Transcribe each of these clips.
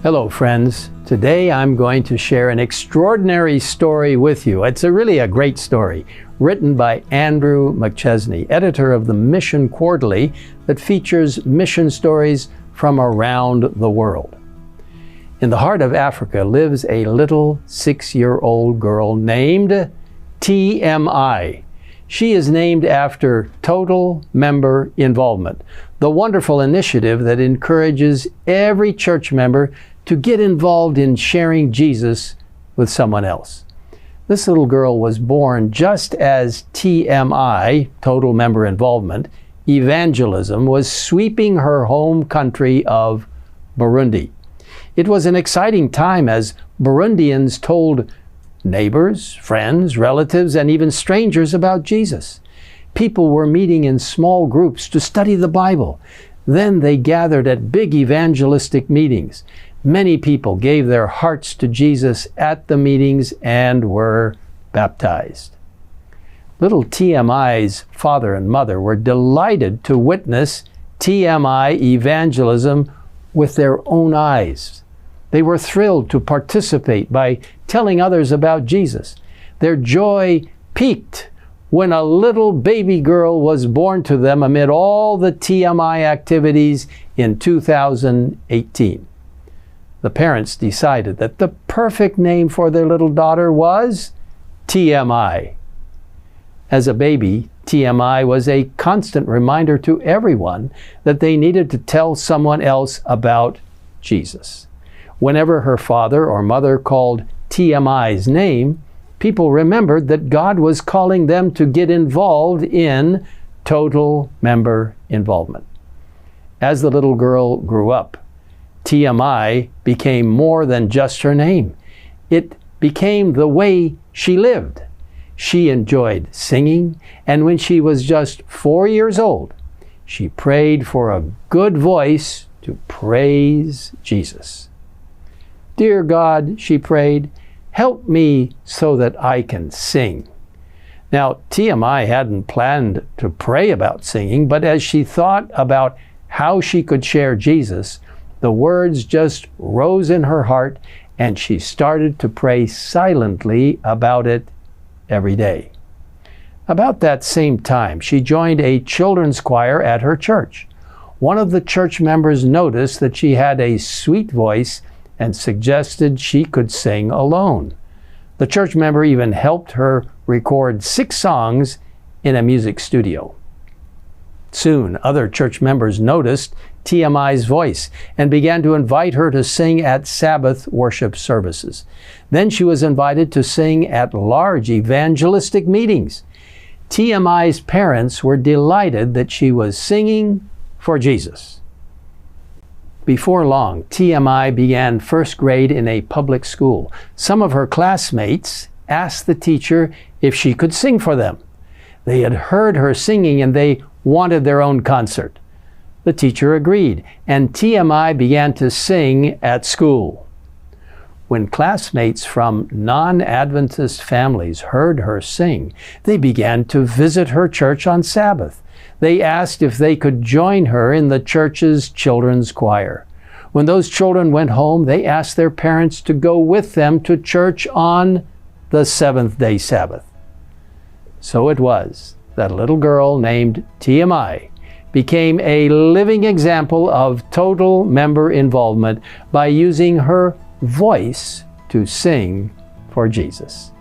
Hello friends, today I'm going to share an extraordinary story with you. It's really a great story, written by Andrew McChesney, editor of the Mission Quarterly that features mission stories from around the world. In the heart of Africa lives a little 6-year-old girl named TMI. She is named after Total Member Involvement, the wonderful initiative that encourages every church member to get involved in sharing Jesus with someone else. This little girl was born just as TMI, Total Member Involvement, evangelism, was sweeping her home country of Burundi. It was an exciting time as Burundians told neighbors, friends, relatives, and even strangers about Jesus. People were meeting in small groups to study the Bible. Then they gathered at big evangelistic meetings. Many people gave their hearts to Jesus at the meetings and were baptized. Little TMI's father and mother were delighted to witness TMI evangelism with their own eyes. They were thrilled to participate by telling others about Jesus. Their joy peaked when a little baby girl was born to them amid all the TMI activities in 2018. The parents decided that the perfect name for their little daughter was TMI. As a baby, TMI was a constant reminder to everyone that they needed to tell someone else about Jesus. Whenever her father or mother called TMI's name, people remembered that God was calling them to get involved in total member involvement. As the little girl grew up, TMI became more than just her name. It became the way she lived. She enjoyed singing, and when she was just 4 years old, she prayed for a good voice to praise Jesus. "Dear God," she prayed, "help me so that I can sing." Now, TMI hadn't planned to pray about singing, but as she thought about how she could share Jesus, the words just rose in her heart, and she started to pray silently about it every day. About that same time, she joined a children's choir at her church. One of the church members noticed that she had a sweet voice and suggested she could sing alone. The church member even helped her record 6 songs in a music studio. Soon, other church members noticed TMI's voice and began to invite her to sing at Sabbath worship services. Then she was invited to sing at large evangelistic meetings. TMI's parents were delighted that she was singing for Jesus. Before long, TMI began first grade in a public school. Some of her classmates asked the teacher if she could sing for them. They had heard her singing and they wanted their own concert. The teacher agreed, and TMI began to sing at school. When classmates from non-Adventist families heard her sing, they began to visit her church on Sabbath. They asked if they could join her in the church's children's choir. When those children went home, they asked their parents to go with them to church on the Seventh-day Sabbath. So it was that a little girl named TMI became a living example of total member involvement by using her voice to sing for Jesus.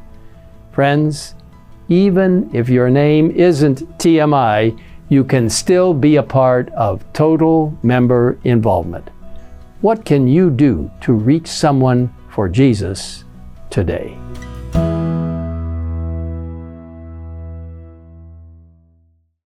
Friends, even if your name isn't TMI, you can still be a part of total member involvement. What can you do to reach someone for Jesus today?